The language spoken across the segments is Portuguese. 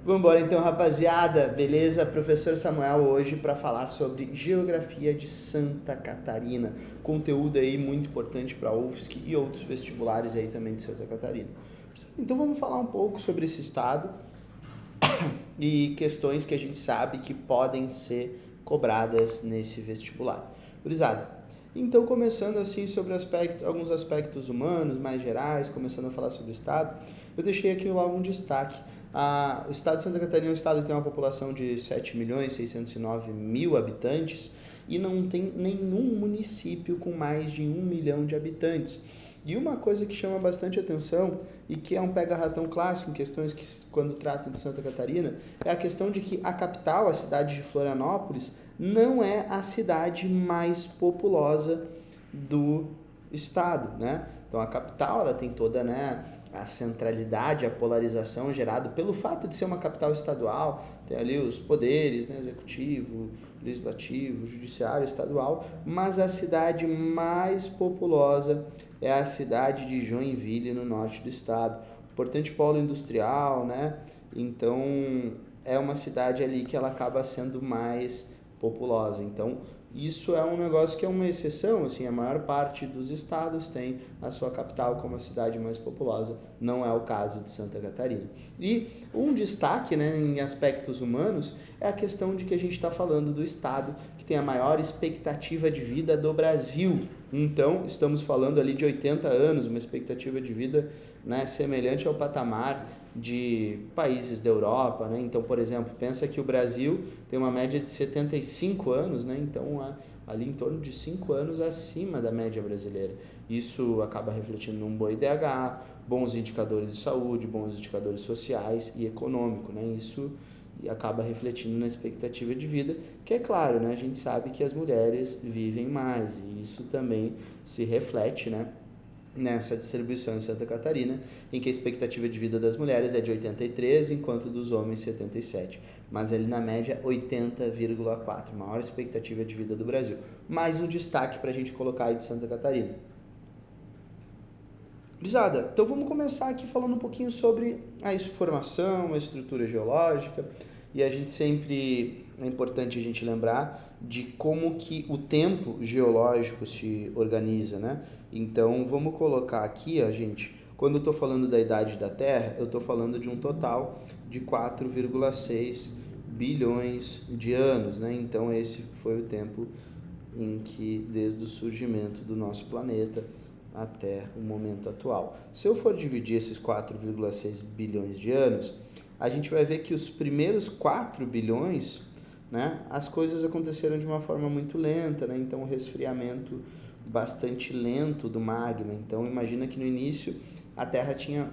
Vamos embora então, rapaziada. Beleza? Professor Samuel hoje para falar sobre Geografia de Santa Catarina. Conteúdo aí muito importante para a UFSC e outros vestibulares aí também de Santa Catarina. Então vamos falar um pouco sobre esse estado e questões que a gente sabe que podem ser cobradas nesse vestibular. Gurizada, então começando assim sobre alguns aspectos humanos mais gerais, começando a falar sobre o estado, eu deixei aqui logo um destaque. O estado de Santa Catarina é um estado que tem uma população de 7.609.000 habitantes e não tem nenhum município com mais de 1 milhão de habitantes. E uma coisa que chama bastante atenção e que é um pega-ratão clássico em questões que, quando tratam de Santa Catarina, é a questão de que a capital, a cidade de Florianópolis, não é a cidade mais populosa do estado, né? Então a capital, ela tem toda, né, a centralidade, a polarização gerada pelo fato de ser uma capital estadual, tem ali os poderes, né, executivo, legislativo, judiciário estadual, mas a cidade mais populosa é a cidade de Joinville, no norte do estado. Importante polo industrial, né? Então, é uma cidade ali que ela acaba sendo mais populosa. Então, isso é um negócio que é uma exceção, assim, a maior parte dos estados tem a sua capital como a cidade mais populosa, não é o caso de Santa Catarina. E um destaque, né, em aspectos humanos é a questão de que a gente está falando do estado que tem a maior expectativa de vida do Brasil. Então, estamos falando ali de 80 anos, uma expectativa de vida, né, semelhante ao patamar de países da Europa, né? Então, por exemplo, pensa que o Brasil tem uma média de 75 anos, né? Então, ali em torno de 5 anos acima da média brasileira. Isso acaba refletindo num bom IDH, bons indicadores de saúde, bons indicadores sociais e econômico, né? Isso acaba refletindo na expectativa de vida, que é claro, né? A gente sabe que as mulheres vivem mais e isso também se reflete, né, nessa distribuição em Santa Catarina, em que a expectativa de vida das mulheres é de 83, enquanto dos homens 77. Mas ali na média 80,4, maior expectativa de vida do Brasil. Mais um destaque para a gente colocar aí de Santa Catarina. Gurizada, então vamos começar aqui falando um pouquinho sobre a formação, a estrutura geológica, e a gente sempre, é importante a gente lembrar de como que o tempo geológico se organiza, né? Então vamos colocar aqui, ó, gente, quando eu estou falando da idade da Terra, eu estou falando de um total de 4,6 bilhões de anos, né? Então esse foi o tempo em que, desde o surgimento do nosso planeta até o momento atual. Se eu for dividir esses 4,6 bilhões de anos, a gente vai ver que os primeiros 4 bilhões, né, as coisas aconteceram de uma forma muito lenta, né? Então, resfriamento bastante lento do magma. Então, imagina que no início a Terra tinha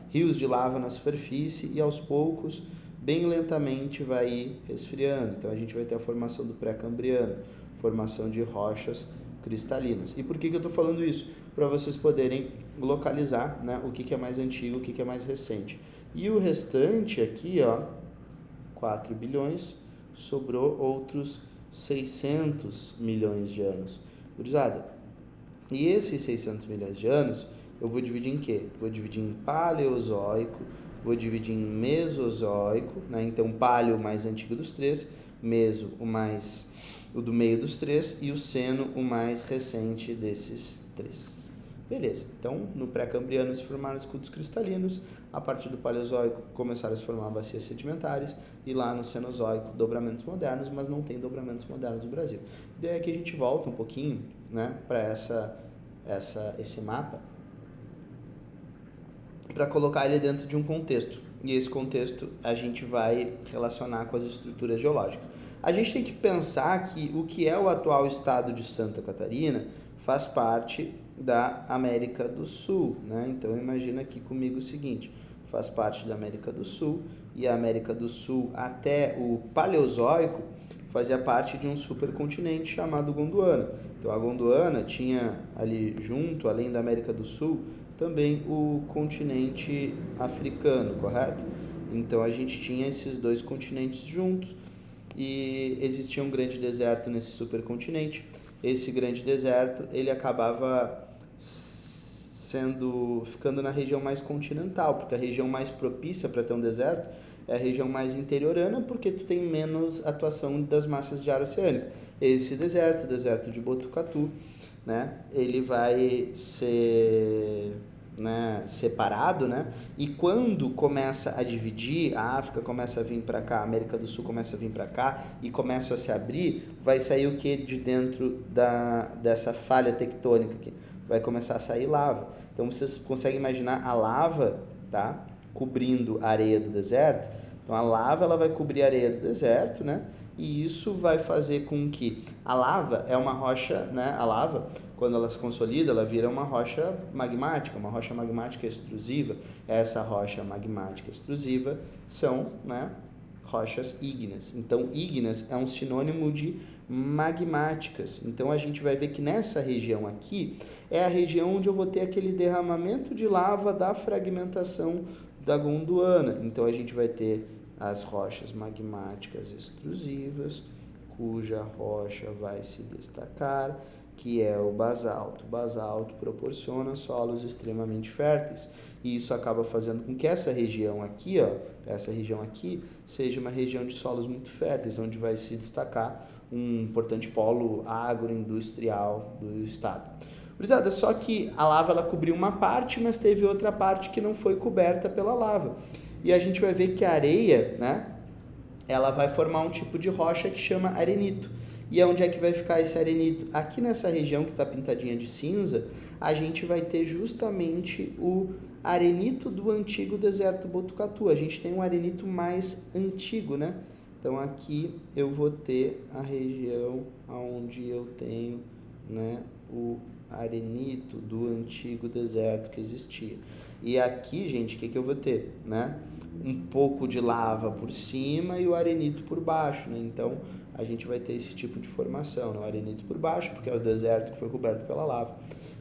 rios de lava na superfície e aos poucos, bem lentamente, vai ir resfriando. Então, a gente vai ter a formação do pré-cambriano, formação de rochas cristalinas. E por que eu estou falando isso? Para vocês poderem localizar, né, o que é mais antigo, o que é mais recente. E o restante aqui, ó, 4 bilhões, sobrou outros 600 milhões de anos. Gurizada, e esses 600 milhões de anos, eu vou dividir em quê? Vou dividir em paleozoico, vou dividir em mesozoico, né? Então, paleo o mais antigo dos três, meso o do meio dos três e o seno o mais recente desses três. Beleza, então no pré-cambriano se formaram escudos cristalinos, a partir do paleozoico começaram a se formar bacias sedimentares e lá no cenozoico dobramentos modernos, mas não tem dobramentos modernos no Brasil. Daí aqui a gente volta um pouquinho, né, para esse mapa, para colocar ele dentro de um contexto, e esse contexto a gente vai relacionar com as estruturas geológicas. A gente tem que pensar que o que é o atual estado de Santa Catarina faz parte da América do Sul, né? Então imagina aqui comigo o seguinte, faz parte da América do Sul, e a América do Sul até o Paleozoico fazia parte de um supercontinente chamado Gondwana. Então a Gondwana tinha ali junto, além da América do Sul, também o continente africano, correto? Então a gente tinha esses dois continentes juntos e existia um grande deserto nesse supercontinente. Esse grande deserto, ele acabava ficando na região mais continental, porque a região mais propícia para ter um deserto é a região mais interiorana, porque tu tem menos atuação das massas de ar oceânico. Esse deserto, o deserto de Botucatu, né, ele vai ser, né, separado, né, e quando começa a dividir, a África começa a vir para cá, a América do Sul começa a vir para cá e começa a se abrir, vai sair o que de dentro dessa falha tectônica aqui? Vai começar a sair lava. Então vocês conseguem imaginar a lava, tá, cobrindo a areia do deserto. Então a lava ela vai cobrir a areia do deserto, né? E isso vai fazer com que a lava é uma rocha, né? A lava, quando ela se consolida, ela vira uma rocha magmática extrusiva. Essa rocha magmática extrusiva são, né, rochas ígneas. Então ígneas é um sinônimo de magmáticas. Então a gente vai ver que nessa região aqui é a região onde eu vou ter aquele derramamento de lava da fragmentação da Gondwana. Então a gente vai ter as rochas magmáticas extrusivas, cuja rocha vai se destacar, que é o basalto. O basalto proporciona solos extremamente férteis, e isso acaba fazendo com que essa região aqui, seja uma região de solos muito férteis, onde vai se destacar um importante polo agroindustrial do estado. Gurizada, só que a lava ela cobriu uma parte, mas teve outra parte que não foi coberta pela lava. E a gente vai ver que a areia, né, ela vai formar um tipo de rocha que chama arenito. E onde é que vai ficar esse arenito? Aqui nessa região que está pintadinha de cinza, a gente vai ter justamente o arenito do antigo deserto Botucatu. A gente tem um arenito mais antigo, né? Então aqui eu vou ter a região onde eu tenho, né, o arenito do antigo deserto que existia. E aqui, gente, o que eu vou ter, né? Um pouco de lava por cima e o arenito por baixo, né? Então a gente vai ter esse tipo de formação, né? O arenito por baixo, porque é o deserto que foi coberto pela lava.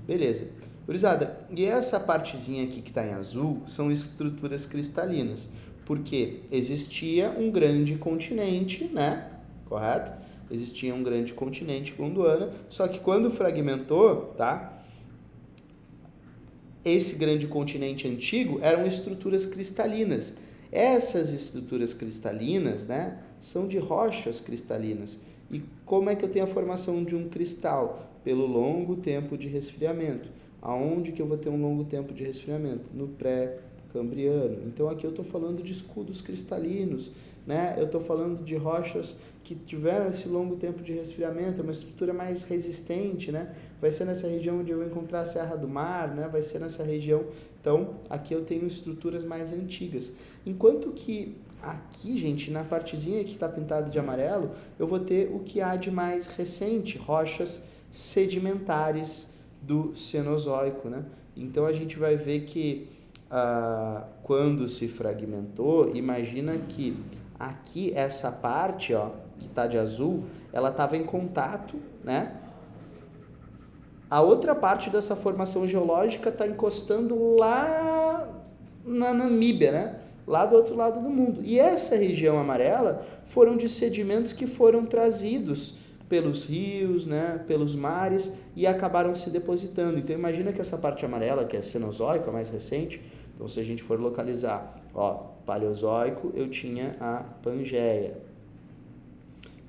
Beleza. Gurizada, e essa partezinha aqui que está em azul são estruturas cristalinas, porque existia um grande continente, né? Correto? Existia um grande continente Gondwana, só que quando fragmentou, tá? Esse grande continente antigo eram estruturas cristalinas. Essas estruturas cristalinas, né, são de rochas cristalinas. E como é que eu tenho a formação de um cristal? Pelo longo tempo de resfriamento. Aonde que eu vou ter um longo tempo de resfriamento? No pré-cambriano. Então aqui eu estou falando de escudos cristalinos, né? Eu estou falando de rochas que tiveram esse longo tempo de resfriamento, é uma estrutura mais resistente, né? Vai ser nessa região onde eu vou encontrar a Serra do Mar, né? Vai ser nessa região. Então, aqui eu tenho estruturas mais antigas. Enquanto que aqui, gente, na partezinha que está pintada de amarelo, eu vou ter o que há de mais recente, rochas sedimentares do Cenozoico, né? Então, a gente vai ver que quando se fragmentou, imagina que aqui essa parte, ó, que está de azul, ela estava em contato, né? A outra parte dessa formação geológica está encostando lá na Namíbia, né? Lá do outro lado do mundo. E essa região amarela foram de sedimentos que foram trazidos pelos rios, né, pelos mares e acabaram se depositando. Então imagina que essa parte amarela, que é Cenozoico, a mais recente, então se a gente for localizar, ó, Paleozoico, eu tinha a Pangeia.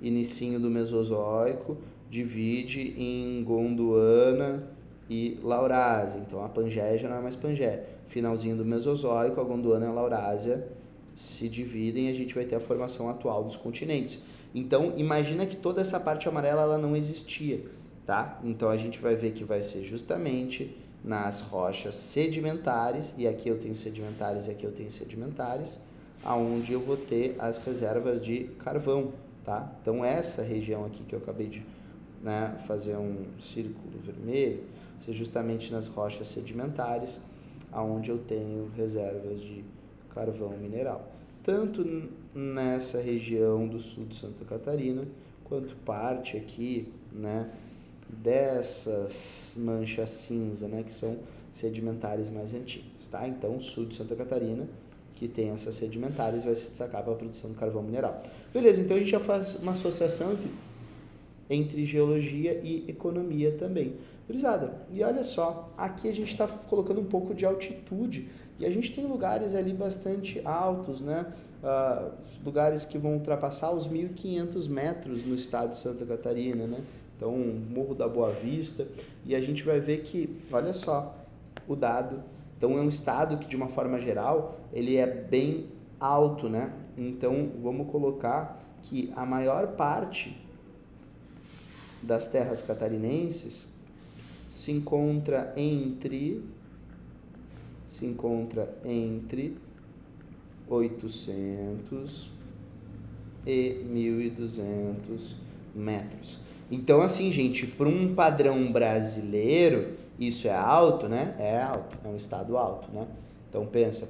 Inicinho do Mesozoico divide em Gondwana e Laurásia. Então a Pangeia já não é mais Pangeia. Finalzinho do Mesozoico, a Gondwana e a Laurásia se dividem e a gente vai ter a formação atual dos continentes. Então imagina que toda essa parte amarela ela não existia, tá? Então a gente vai ver que vai ser justamente nas rochas sedimentares, e aqui eu tenho sedimentares e aqui eu tenho sedimentares, aonde eu vou ter as reservas de carvão, tá? Então essa região aqui que eu acabei de, né, fazer um círculo vermelho, é justamente nas rochas sedimentares, aonde eu tenho reservas de carvão mineral. Tanto nessa região do sul de Santa Catarina, quanto parte aqui, né, dessas manchas cinza, né, que são sedimentares mais antigas, tá? Então, o sul de Santa Catarina, que tem essas sedimentares, vai se destacar para a produção de carvão mineral. Beleza, então a gente já faz uma associação entre entre geologia e economia também. Gurizada, e olha só, aqui a gente está colocando um pouco de altitude e a gente tem lugares ali bastante altos, né? Lugares que vão ultrapassar os 1.500 metros no estado de Santa Catarina, né? Então, Morro da Boa Vista, e a gente vai ver que, olha só, o dado, então é um estado que de uma forma geral, ele é bem alto, né? Então, vamos colocar que a maior parte das terras catarinenses se encontra entre 800 e 1.200 metros. Então, assim, gente, para um padrão brasileiro, isso é alto, né? É alto, é um estado alto, né? Então, pensa,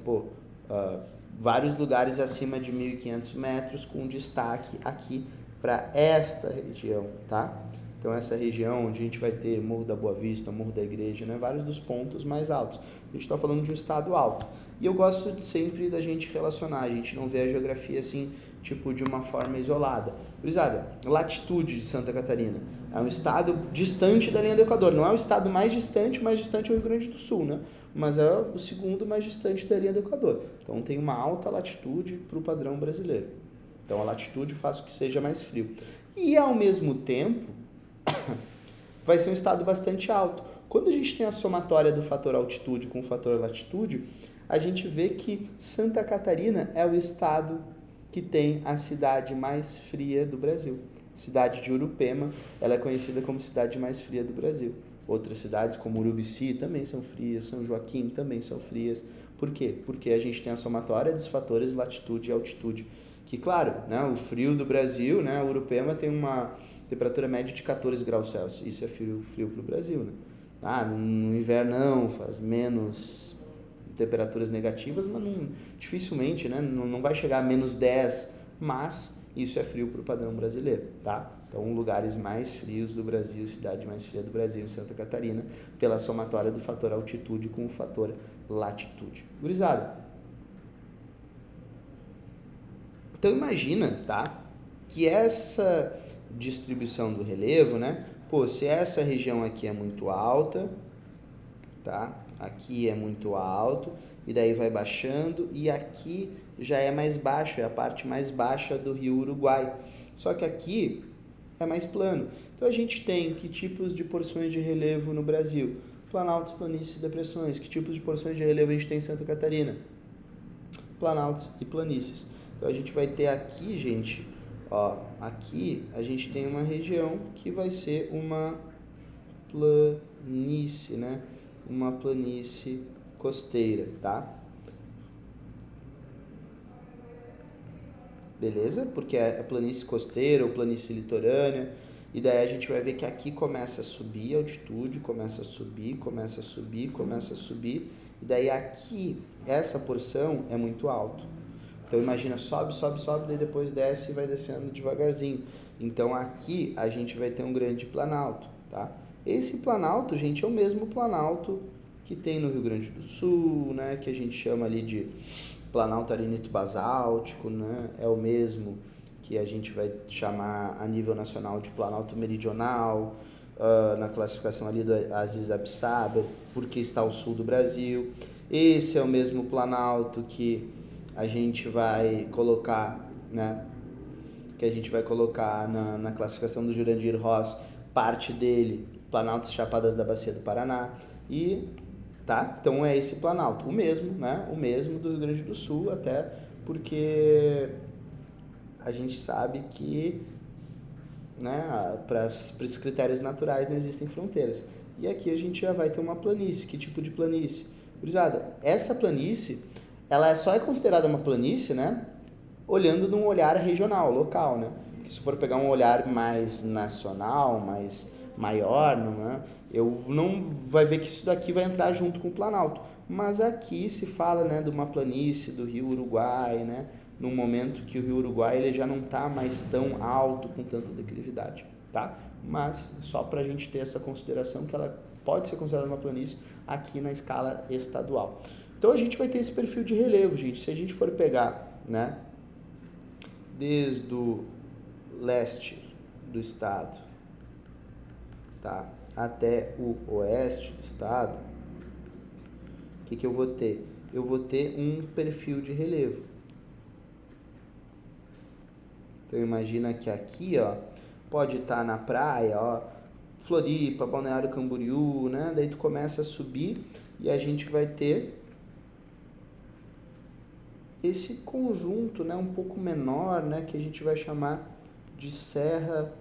vários lugares acima de 1.500 metros, com destaque aqui para esta região, tá? Então, essa região onde a gente vai ter Morro da Boa Vista, Morro da Igreja, né? Vários dos pontos mais altos. A gente está falando de um estado alto. E eu gosto sempre da gente relacionar, a gente não vê a geografia assim, tipo, de uma forma isolada. Gurizada, latitude de Santa Catarina. É um estado distante da linha do Equador. Não é o estado mais distante é o Rio Grande do Sul, né? Mas é o segundo mais distante da linha do Equador. Então, tem uma alta latitude para o padrão brasileiro. Então, a latitude faz com que seja mais frio. E, ao mesmo tempo, vai ser um estado bastante alto. Quando a gente tem a somatória do fator altitude com o fator latitude, a gente vê que Santa Catarina é o estado que tem a cidade mais fria do Brasil. Cidade de Urupema, ela é conhecida como cidade mais fria do Brasil. Outras cidades como Urubici também são frias, São Joaquim também são frias. Por quê? Porque a gente tem a somatória dos fatores latitude e altitude. Que, claro, né, o frio do Brasil, né, Urupema tem uma temperatura média de 14 graus Celsius. Isso é frio para o Brasil, né? No inverno não, faz menos temperaturas negativas, mas dificilmente, né? Não vai chegar a menos 10, mas isso é frio para o padrão brasileiro, tá? Então, lugares mais frios do Brasil, cidade mais fria do Brasil, Santa Catarina, pela somatória do fator altitude com o fator latitude. Gurizada, então imagina, tá? Que essa distribuição do relevo, né? Se essa região aqui é muito alta, tá? Aqui é muito alto, e daí vai baixando, e aqui já é mais baixo, é a parte mais baixa do rio Uruguai. Só que aqui é mais plano. Então a gente tem que tipos de porções de relevo no Brasil? Planaltos, planícies e depressões. Que tipos de porções de relevo a gente tem em Santa Catarina? Planaltos e planícies. Então a gente vai ter aqui, gente, aqui a gente tem uma região que vai ser uma planície, né? Uma planície costeira, tá? Beleza? Porque é planície costeira ou planície litorânea. E daí a gente vai ver que aqui começa a subir a altitude, começa a subir. E daí aqui, essa porção é muito alto. Então imagina, sobe, daí depois desce e vai descendo devagarzinho. Então aqui a gente vai ter um grande planalto, tá? Esse planalto, gente, é o mesmo planalto que tem no Rio Grande do Sul, né? Que a gente chama ali de planalto arenito-basáltico, né? É o mesmo que a gente vai chamar a nível nacional de planalto meridional, na classificação ali do Aziz Absaba, porque está ao sul do Brasil. Esse é o mesmo planalto que a gente vai colocar, né? Que a gente vai colocar na classificação do Jurandir Ross, parte dele, Planaltos Chapadas da Bacia do Paraná, e tá? Então é esse planalto, o mesmo, né? O mesmo do Rio Grande do Sul, até porque a gente sabe que, né, para esses critérios naturais não existem fronteiras. E aqui a gente já vai ter uma planície. Que tipo de planície? Gurizada, essa planície, ela só é considerada uma planície, né, olhando num olhar regional, local, né? Porque se for pegar um olhar mais nacional, mais maior, não vai ver que isso daqui vai entrar junto com o Planalto. Mas aqui se fala, né, de uma planície do Rio Uruguai, né, num momento que o Rio Uruguai ele já não está mais tão alto, com tanta declividade, tá? Mas só para a gente ter essa consideração que ela pode ser considerada uma planície aqui na escala estadual. Então a gente vai ter esse perfil de relevo, gente. Se a gente for pegar, né, desde o leste do estado tá, até o oeste do estado, o que eu vou ter? Eu vou ter um perfil de relevo. Então imagina que aqui, ó, pode estar na praia, ó, Floripa, Balneário Camboriú, né? Daí tu começa a subir e a gente vai ter esse conjunto, né, um pouco menor, né, que a gente vai chamar de Serra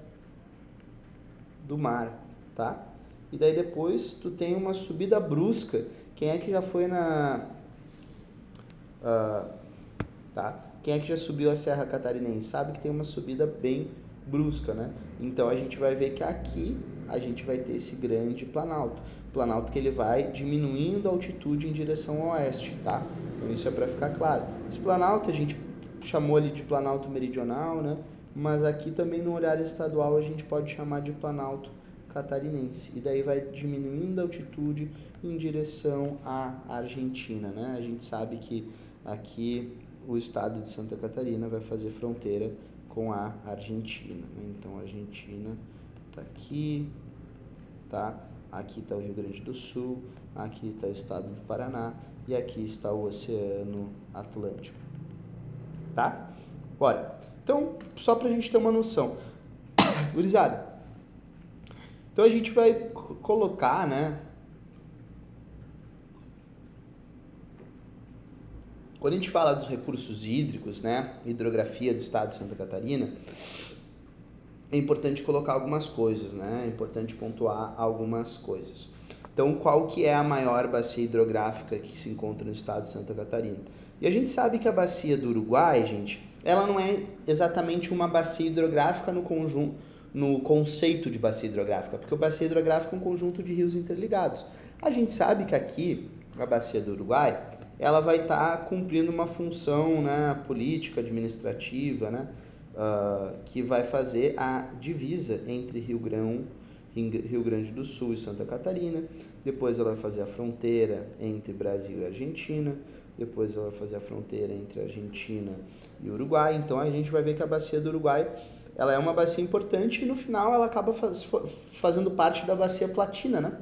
do Mar, tá? E daí depois tu tem uma subida brusca. Quem é que já foi tá? Quem é que já subiu a Serra Catarinense sabe que tem uma subida bem brusca, né? Então a gente vai ver que aqui a gente vai ter esse grande planalto que ele vai diminuindo a altitude em direção ao oeste, tá? Então isso é para ficar claro. Esse planalto a gente chamou ele de planalto meridional, né? Mas aqui também no olhar estadual a gente pode chamar de planalto catarinense. E daí vai diminuindo a altitude em direção à Argentina, né? A gente sabe que aqui o estado de Santa Catarina vai fazer fronteira com a Argentina, né? Então a Argentina está aqui, tá? Aqui está o Rio Grande do Sul, aqui está o estado do Paraná e aqui está o Oceano Atlântico, tá? Bora. Então, só para a gente ter uma noção, gurizada. Então a gente vai colocar, né? Quando a gente fala dos recursos hídricos, né, hidrografia do estado de Santa Catarina, é importante colocar algumas coisas, né? É importante pontuar algumas coisas. Então, qual que é a maior bacia hidrográfica que se encontra no estado de Santa Catarina? E a gente sabe que a bacia do Uruguai, gente, ela não é exatamente uma bacia hidrográfica no conceito de bacia hidrográfica, porque a bacia hidrográfica é um conjunto de rios interligados. A gente sabe que aqui, a bacia do Uruguai, ela vai estar cumprindo uma função, né, política, administrativa, né, que vai fazer a divisa entre Rio Grande do Sul e Santa Catarina. Depois ela vai fazer a fronteira entre Brasil e Argentina. Depois ela vai fazer a fronteira entre Argentina e Uruguai. Então a gente vai ver que a bacia do Uruguai ela é uma bacia importante e no final ela acaba fazendo parte da bacia platina, né?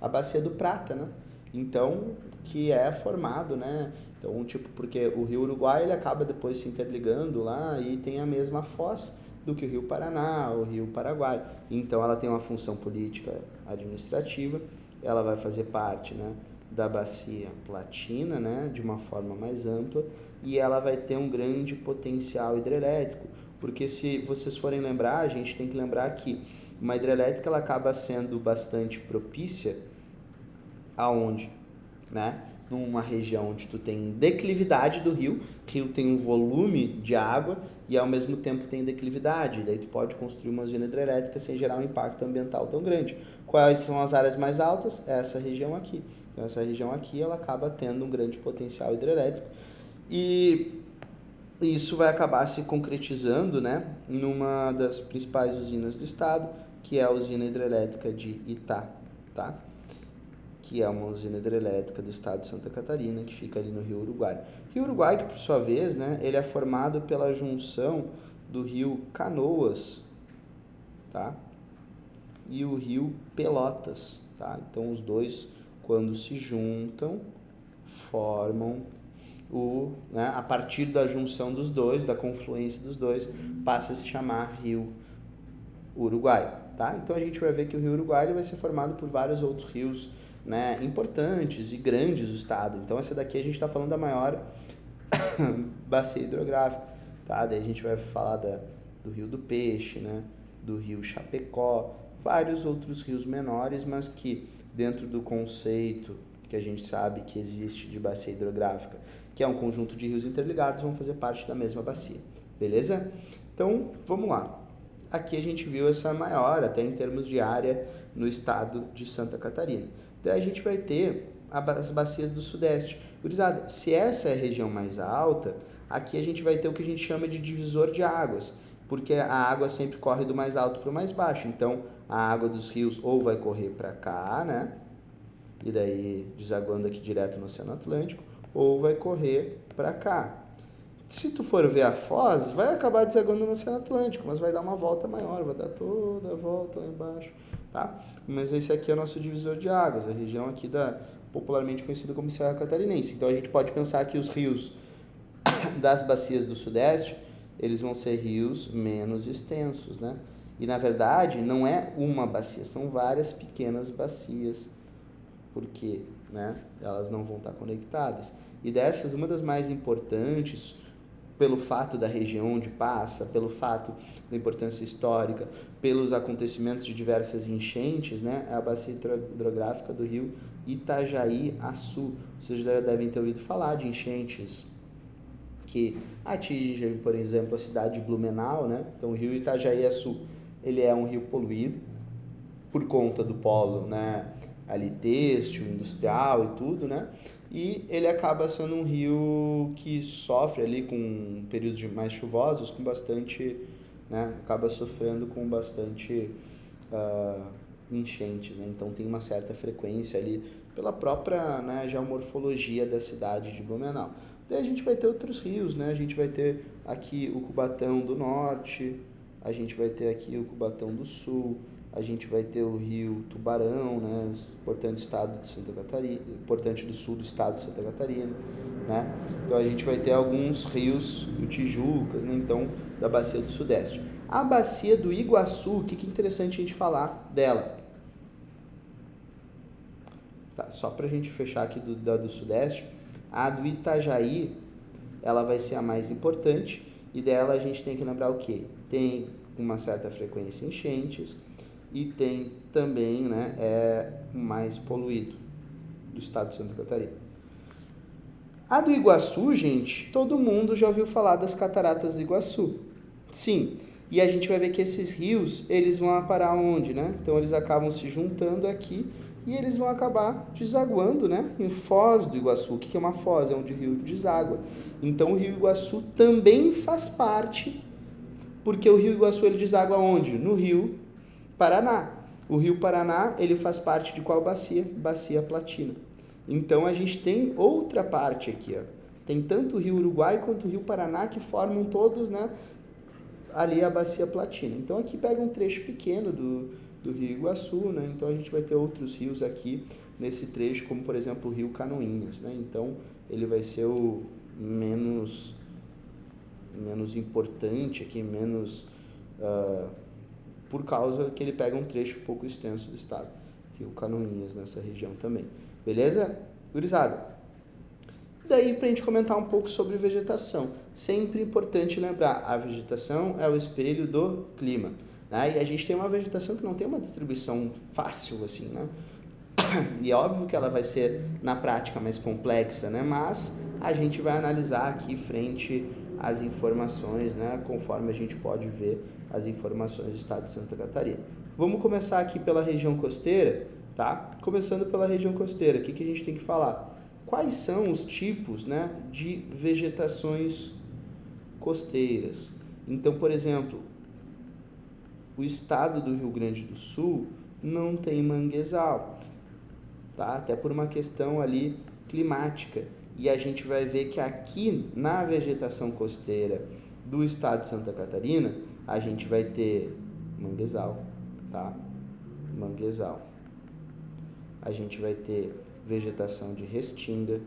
A bacia do Prata, né? Então, que é formado, né? Então, tipo, porque o Rio Uruguai ele acaba depois se interligando lá e tem a mesma foz do que o Rio Paraná, o Rio Paraguai. Então, ela tem uma função política administrativa, ela vai fazer parte, né, da bacia platina, né, de uma forma mais ampla, e ela vai ter um grande potencial hidrelétrico, porque se vocês forem lembrar, a gente tem que lembrar que uma hidrelétrica ela acaba sendo bastante propícia aonde, né? Numa região onde tu tem declividade do rio, que o rio tem um volume de água e ao mesmo tempo tem declividade, daí tu pode construir uma usina hidrelétrica sem gerar um impacto ambiental tão grande. Quais são as áreas mais altas? Essa região aqui. Então essa região aqui ela acaba tendo um grande potencial hidrelétrico e isso vai acabar se concretizando, né, numa das principais usinas do estado, que é a usina hidrelétrica de Itá, tá? Que é uma usina hidrelétrica do estado de Santa Catarina, que fica ali no Rio Uruguai. Rio Uruguai, que por sua vez, né, ele é formado pela junção do rio Canoas, tá? E o rio Pelotas, tá? Então os dois, quando se juntam, formam né, a partir da junção dos dois, da confluência dos dois, passa a se chamar Rio Uruguai, tá? Então a gente vai ver que o Rio Uruguai ele vai ser formado por vários outros rios, né, importantes e grandes do estado. Então essa daqui a gente está falando da maior bacia hidrográfica, tá? Daí a gente vai falar do Rio do Peixe, né, do Rio Chapecó, vários outros rios menores, mas que dentro do conceito que a gente sabe que existe de bacia hidrográfica, que é um conjunto de rios interligados, vão fazer parte da mesma bacia, beleza? Então vamos lá. Aqui a gente viu essa maior, até em termos de área, no estado de Santa Catarina. Daí a gente vai ter as bacias do Sudeste. Gurizada, se essa é a região mais alta, aqui a gente vai ter o que a gente chama de divisor de águas, porque a água sempre corre do mais alto para o mais baixo. Então, a água dos rios ou vai correr para cá, né? E daí desaguando aqui direto no Oceano Atlântico, ou vai correr para cá. Se tu for ver a foz, vai acabar desaguando no Oceano Atlântico, mas vai dar uma volta maior, vai dar toda a volta lá embaixo tá? Mas esse aqui é o nosso divisor de águas, a região aqui popularmente conhecida como Serra Catarinense. Então a gente pode pensar que os rios das bacias do Sudeste, eles vão ser rios menos extensos, né? E na verdade não é uma bacia, são várias pequenas bacias, porque, né, elas não vão estar conectadas. E dessas, uma das mais importantes, pelo fato da região onde passa, pelo fato da importância histórica, pelos acontecimentos de diversas enchentes, né, é a bacia hidrográfica do rio Itajaí-Açu. Vocês já devem ter ouvido falar de enchentes que atingem, por exemplo, a cidade de Blumenau, né? Então, o rio Itajaí-Açu, ele é um rio poluído por conta do polo, né, ali têxtil, industrial e tudo, né? E ele acaba sendo um rio que sofre ali com períodos mais chuvosos, com bastante, né, acaba sofrendo com bastante enchentes, né? Então tem uma certa frequência ali pela própria, né, geomorfologia da cidade de Blumenau. Daí a gente vai ter outros rios, né? A gente vai ter aqui o Cubatão do Norte, a gente vai ter aqui o Cubatão do Sul, a gente vai ter o rio Tubarão, né, importante estado de Santa Catarina, importante do sul do estado de Santa Catarina, né? Então a gente vai ter alguns rios do Tijucas, né, então da bacia do Sudeste. A bacia do Iguaçu, o que é interessante a gente falar dela? Tá, só para a gente fechar aqui do Sudeste, a do Itajaí, ela vai ser a mais importante, e dela a gente tem que lembrar o quê? Tem uma certa frequência enchentes, e tem também, né, mais poluído do estado de Santa Catarina. A do Iguaçu, gente, todo mundo já ouviu falar das cataratas do Iguaçu. Sim, e a gente vai ver que esses rios, eles vão parar onde, né? Então eles acabam se juntando aqui e eles vão acabar desaguando, né, em Foz do Iguaçu. O que é uma foz? É onde o rio deságua. Então o rio Iguaçu também faz parte, porque o rio Iguaçu ele deságua onde? No rio Paraná. O rio Paraná, ele faz parte de qual bacia? Bacia Platina. Então a gente tem outra parte aqui, ó. Tem tanto o rio Uruguai quanto o rio Paraná que formam todos, né, ali a bacia Platina. Então aqui pega um trecho pequeno do rio Iguaçu, né? Então a gente vai ter outros rios aqui nesse trecho, como por exemplo o rio Canoinhas, né? Então ele vai ser o menos importante aqui, menos por causa que ele pega um trecho pouco extenso do estado, que é o Canoinhas nessa região também. Beleza? Gurizada. Daí para a gente comentar um pouco sobre vegetação. Sempre importante lembrar, a vegetação é o espelho do clima, né? E a gente tem uma vegetação que não tem uma distribuição fácil assim, né? E é óbvio que ela vai ser na prática mais complexa, né? Mas a gente vai analisar aqui frente às informações, né, conforme a gente pode ver as informações do estado de Santa Catarina. Vamos começar aqui pela região costeira, tá? Começando pela região costeira, o que a gente tem que falar? Quais são os tipos, né, de vegetações costeiras? Então, por exemplo, o estado do Rio Grande do Sul não tem manguezal, tá? Até por uma questão ali climática. E a gente vai ver que aqui na vegetação costeira do estado de Santa Catarina, a gente vai ter manguezal, tá? Manguezal. A gente vai ter vegetação de restinga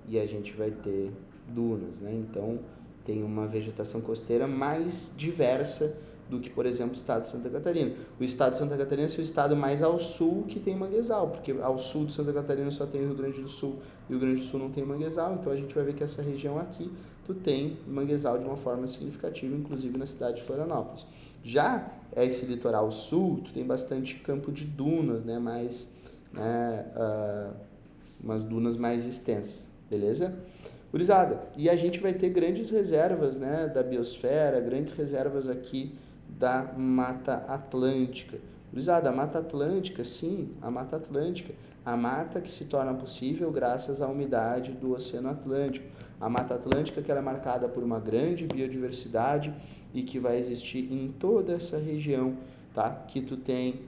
e a gente vai ter dunas, né? Então, tem uma vegetação costeira mais diversa do que, por exemplo, o estado de Santa Catarina. O estado de Santa Catarina é o estado mais ao sul que tem manguezal, porque ao sul de Santa Catarina só tem o Rio Grande do Sul, e o Rio Grande do Sul não tem manguezal, então a gente vai ver que essa região aqui, tu tem manguezal de uma forma significativa, inclusive na cidade de Florianópolis. Já esse litoral sul, tu tem bastante campo de dunas, né, mais, né, umas dunas mais extensas, beleza? Gurizada, e a gente vai ter grandes reservas, né, da biosfera, grandes reservas aqui da Mata Atlântica. Gurizada, a Mata Atlântica, sim, a Mata Atlântica, a mata que se torna possível graças à umidade do Oceano Atlântico. A Mata Atlântica que ela é marcada por uma grande biodiversidade e que vai existir em toda essa região, tá? Que tu tem,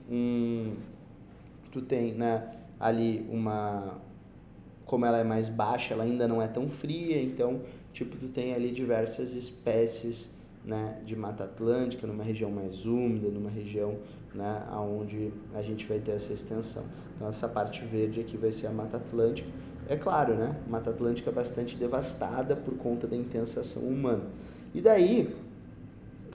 né, ali como ela é mais baixa, ela ainda não é tão fria, então, tipo, tu tem ali diversas espécies, né, de Mata Atlântica, numa região mais úmida, numa região, né, onde a gente vai ter essa extensão. Então essa parte verde aqui vai ser a Mata Atlântica. É claro, né, Mata Atlântica bastante devastada por conta da intensa ação humana. E daí,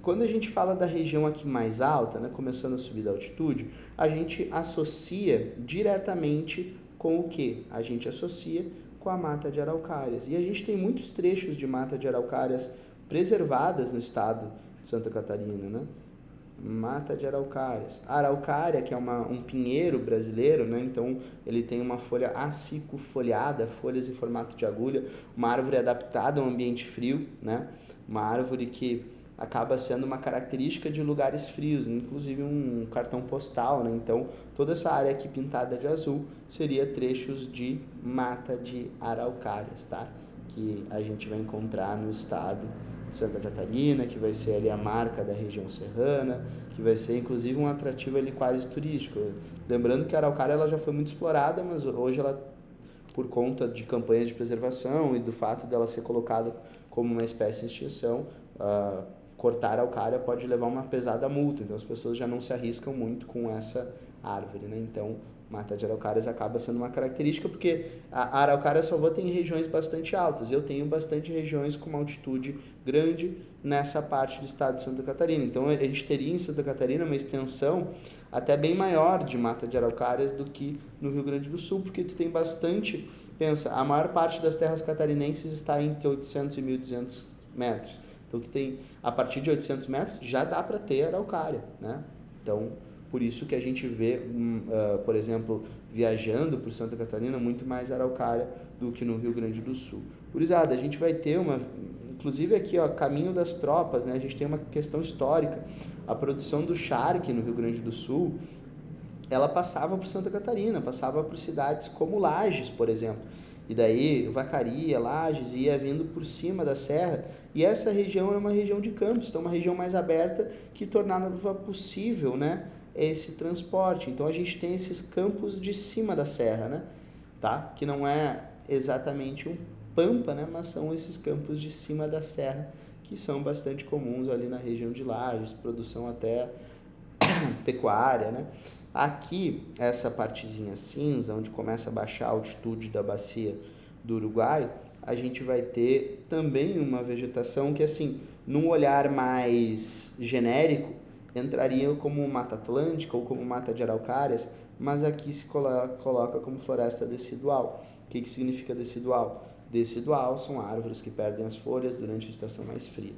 quando a gente fala da região aqui mais alta, né, começando a subir da altitude, a gente associa diretamente com o quê? A gente associa com a mata de araucárias. E a gente tem muitos trechos de mata de araucárias preservadas no estado de Santa Catarina, né? Mata de araucárias. A araucária, que é um pinheiro brasileiro, né? Então ele tem uma folha acicofoliada, folhas em formato de agulha, uma árvore adaptada a um ambiente frio, né? Uma árvore que acaba sendo uma característica de lugares frios, inclusive um cartão postal, né? Então toda essa área aqui pintada de azul seria trechos de mata de araucárias, tá? Que a gente vai encontrar no estado de Santa Catarina, que vai ser ali a marca da região serrana, que vai ser inclusive um atrativo ali quase turístico. Lembrando que a araucária ela já foi muito explorada, mas hoje ela, por conta de campanhas de preservação e do fato dela ser colocada como uma espécie em extinção, cortar a araucária pode levar uma pesada multa, então as pessoas já não se arriscam muito com essa árvore, né? Então, mata de araucárias acaba sendo uma característica porque a araucária só tem regiões bastante altas. Eu tenho bastante regiões com uma altitude grande nessa parte do estado de Santa Catarina. Então, a gente teria em Santa Catarina uma extensão até bem maior de mata de araucárias do que no Rio Grande do Sul, porque tu tem bastante... Pensa, a maior parte das terras catarinenses está entre 800 e 1.200 metros. Então, tu tem, a partir de 800 metros, já dá para ter araucária, né? Então, por isso que a gente vê, por exemplo, viajando por Santa Catarina, muito mais araucária do que no Rio Grande do Sul. Gurizada, a gente vai ter inclusive aqui, ó, caminho das tropas, né? A gente tem uma questão histórica. A produção do charque no Rio Grande do Sul, ela passava por Santa Catarina, passava por cidades como Lages, por exemplo. E daí, Vacaria, Lages, ia vindo por cima da serra. E essa região era uma região de campos, então uma região mais aberta que tornava possível, né, esse transporte. Então a gente tem esses campos de cima da serra, né, tá? Que não é exatamente um pampa, né, mas são esses campos de cima da serra que são bastante comuns ali na região de Lages, produção até pecuária, né? Aqui, essa partezinha cinza, onde começa a baixar a altitude da bacia do Uruguai, a gente vai ter também uma vegetação que, assim, num olhar mais genérico, entraria como mata atlântica ou como mata de araucárias, mas aqui se coloca como floresta decidual. O que significa decidual? Decidual são árvores que perdem as folhas durante a estação mais fria,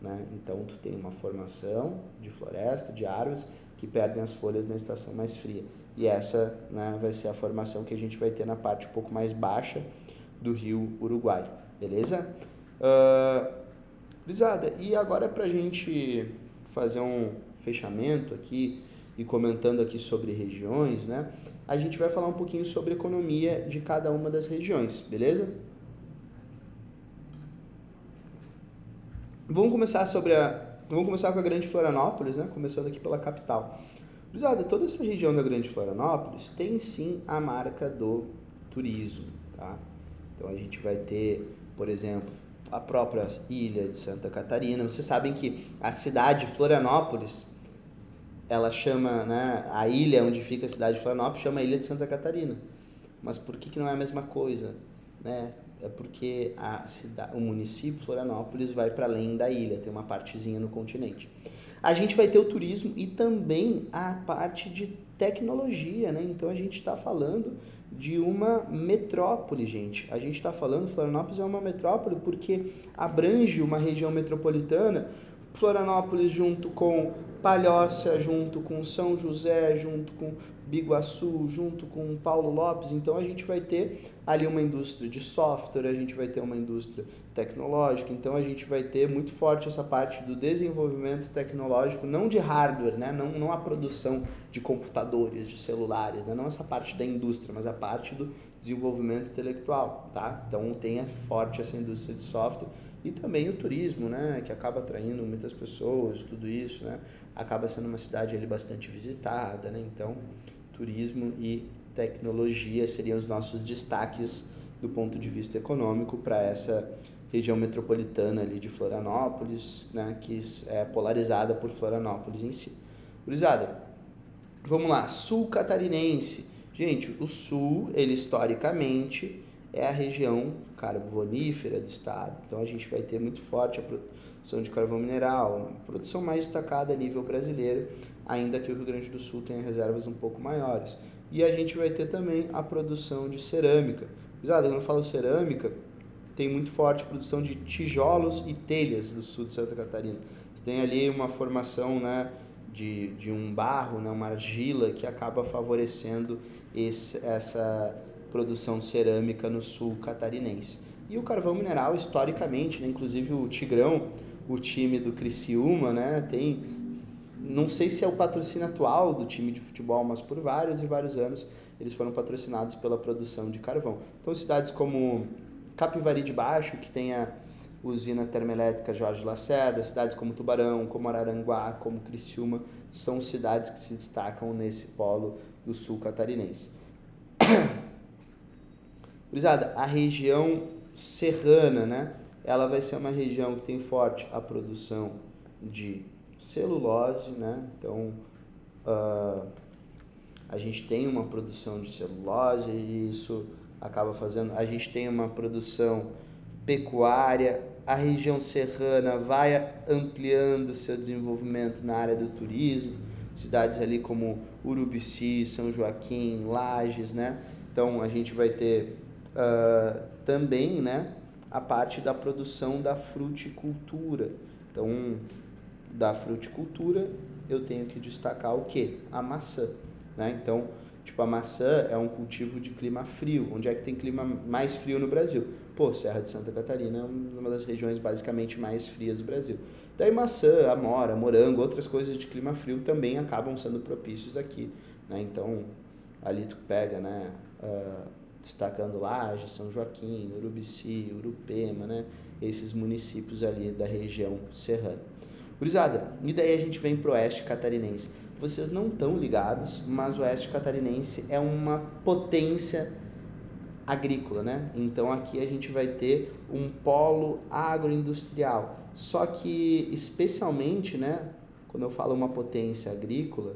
né? Então, tu tem uma formação de floresta, de árvores, que perdem as folhas na estação mais fria. E essa, né, vai ser a formação que a gente vai ter na parte um pouco mais baixa do rio Uruguai. Beleza? Gurizada, e agora pra gente fazer um fechamento aqui e comentando aqui sobre regiões, né? A gente vai falar um pouquinho sobre a economia de cada uma das regiões, beleza? Vamos começar com a Grande Florianópolis, né? Começando aqui pela capital. Gurizada, toda essa região da Grande Florianópolis tem sim a marca do turismo, tá? Então a gente vai ter, por exemplo, a própria ilha de Santa Catarina. Vocês sabem que a cidade Florianópolis, ela chama, né, a ilha onde fica a cidade de Florianópolis chama a Ilha de Santa Catarina. Mas por que não é a mesma coisa, né? É porque o município Florianópolis vai para além da ilha, tem uma partezinha no continente. A gente vai ter o turismo e também a parte de tecnologia, né? Então a gente está falando de uma metrópole, gente. A gente está falando, Florianópolis é uma metrópole porque abrange uma região metropolitana, Florianópolis junto com Palhoça, junto com São José, junto com Biguaçu, junto com Paulo Lopes. Então a gente vai ter ali uma indústria de software, a gente vai ter uma indústria tecnológica, então a gente vai ter muito forte essa parte do desenvolvimento tecnológico, não de hardware, né? Não a produção de computadores, de celulares, né? Não essa parte da indústria, mas a parte do desenvolvimento intelectual, tá? Então tem forte essa indústria de software e também o turismo, né? Que acaba atraindo muitas pessoas, tudo isso, né? Acaba sendo uma cidade ali bastante visitada, né? Então, turismo e tecnologia seriam os nossos destaques do ponto de vista econômico para essa região metropolitana ali de Florianópolis, né, que é polarizada por Florianópolis em si. Gurizada, vamos lá, sul catarinense. Gente, o sul, ele historicamente é a região carbonífera do estado. Então a gente vai ter muito forte a produção de carvão mineral, a produção mais destacada a nível brasileiro, ainda que o Rio Grande do Sul tenha reservas um pouco maiores. E a gente vai ter também a produção de cerâmica. Gurizada, quando eu falo cerâmica, tem muito forte produção de tijolos e telhas do sul de Santa Catarina. Tem ali uma formação, né, de um barro, né, uma argila que acaba favorecendo essa produção cerâmica no sul catarinense. E o carvão mineral, historicamente, né, inclusive o Tigrão, o time do Criciúma, né, tem, não sei se é o patrocínio atual do time de futebol, mas por vários e vários anos eles foram patrocinados pela produção de carvão. Então cidades como Capivari de Baixo, que tem a usina termoelétrica Jorge Lacerda, cidades como Tubarão, como Araranguá, como Criciúma, são cidades que se destacam nesse polo do sul catarinense. Gurizada, a região serrana, né? Ela vai ser uma região que tem forte a produção de celulose, né? Então, a gente tem uma produção de celulose e isso acaba fazendo... A gente tem uma produção pecuária, a região serrana vai ampliando seu desenvolvimento na área do turismo, cidades ali como Urubici, São Joaquim, Lages, né? Então a gente vai ter também, né, a parte da produção da fruticultura. Então, da fruticultura eu tenho que destacar o quê? A maçã, né? Então, tipo, a maçã é um cultivo de clima frio. Onde é que tem clima mais frio no Brasil? Pô, Serra de Santa Catarina é uma das regiões basicamente mais frias do Brasil. Daí maçã, amora, morango, outras coisas de clima frio também acabam sendo propícios aqui, né? Então, ali tu pega, né, destacando Lages, São Joaquim, Urubici, Urupema, né? Esses municípios ali da região serrana. Gurizada, e daí a gente vem pro oeste catarinense. Vocês não estão ligados, mas o oeste catarinense é uma potência agrícola, né? Então aqui a gente vai ter um polo agroindustrial. Só que especialmente, né, quando eu falo uma potência agrícola,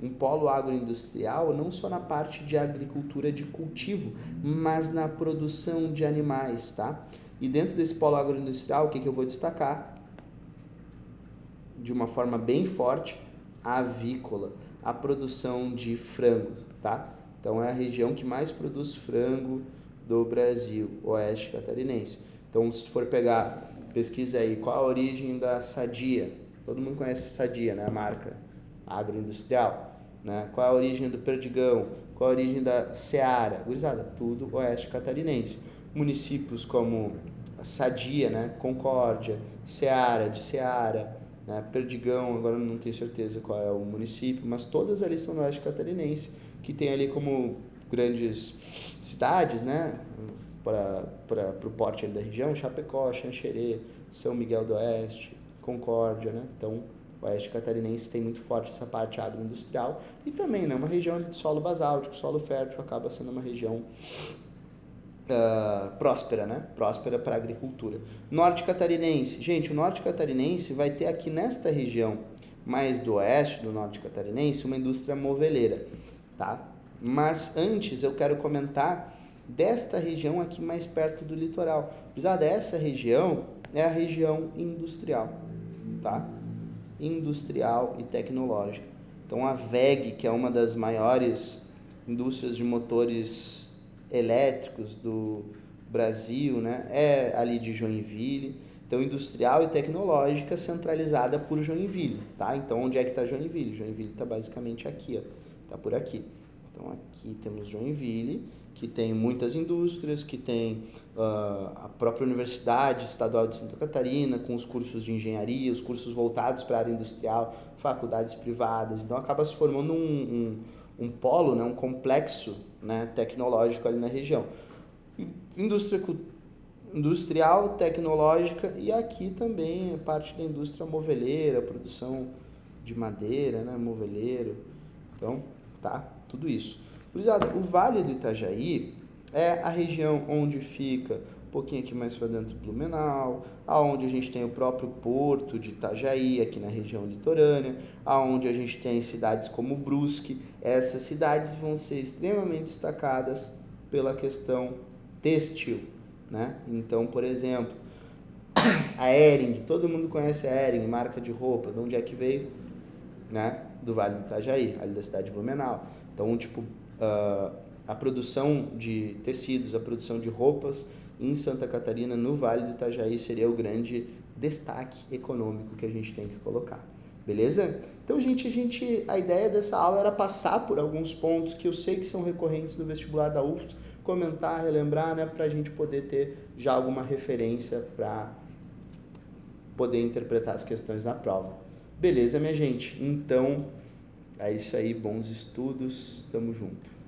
um polo agroindustrial não só na parte de agricultura de cultivo, mas na produção de animais, tá? E dentro desse polo agroindustrial, o que eu vou destacar? De uma forma bem forte, a avícola, a produção de frango, tá? Então é a região que mais produz frango do Brasil, oeste catarinense. Então se for pegar, pesquisa aí, qual a origem da Sadia? Todo mundo conhece Sadia, né? A marca agroindustrial, né? Qual a origem do Perdigão? Qual a origem da Seara? Gurizada, tudo oeste catarinense. Municípios como Sadia, né? Concórdia, Seara, de Seara, né? Perdigão, agora não tenho certeza qual é o município, mas todas ali são no oeste catarinense, que tem ali como grandes cidades, né, para o porte da região, Chapecó, Xanxerê, São Miguel do Oeste, Concórdia, né? Então, o oeste catarinense tem muito forte essa parte agroindustrial e também, né, uma região de solo basáltico, solo fértil, acaba sendo uma região próspera, né? Próspera para a agricultura. Norte catarinense. Gente, o norte catarinense vai ter aqui nesta região mais do oeste do norte catarinense uma indústria moveleira, tá? Mas antes eu quero comentar desta região aqui mais perto do litoral. Apesar essa região é a região industrial, tá? Industrial e tecnológica. Então a WEG, que é uma das maiores indústrias de motores elétricos do Brasil, né, é ali de Joinville. Então, industrial e tecnológica centralizada por Joinville, tá? Então, onde é que está Joinville? Joinville está basicamente aqui, ó, tá por aqui. Então, aqui temos Joinville, que tem muitas indústrias, que tem a própria Universidade Estadual de Santa Catarina, com os cursos de engenharia, os cursos voltados para a área industrial, faculdades privadas. Então, acaba se formando um polo, né, um complexo, né, tecnológico ali na região. Industrial, tecnológica e aqui também a parte da indústria moveleira, produção de madeira, né, moveleiro. Então, tá, tudo isso. Gurizada, o Vale do Itajaí é a região onde fica um pouquinho aqui mais para dentro do Blumenau, aonde a gente tem o próprio porto de Itajaí, aqui na região litorânea, aonde a gente tem cidades como Brusque. Essas cidades vão ser extremamente destacadas pela questão têxtil, né? Então, por exemplo, a Hering, todo mundo conhece a Hering, marca de roupa, de onde é que veio? Né? Do Vale do Itajaí, ali da cidade de Blumenau. Então, tipo, a produção de tecidos, a produção de roupas em Santa Catarina, no Vale do Itajaí, seria o grande destaque econômico que a gente tem que colocar. Beleza? Então, gente, a ideia dessa aula era passar por alguns pontos que eu sei que são recorrentes no vestibular da UFSC, comentar, relembrar, né, para a gente poder ter já alguma referência para poder interpretar as questões na prova. Beleza, minha gente? Então, é isso aí, bons estudos, tamo junto.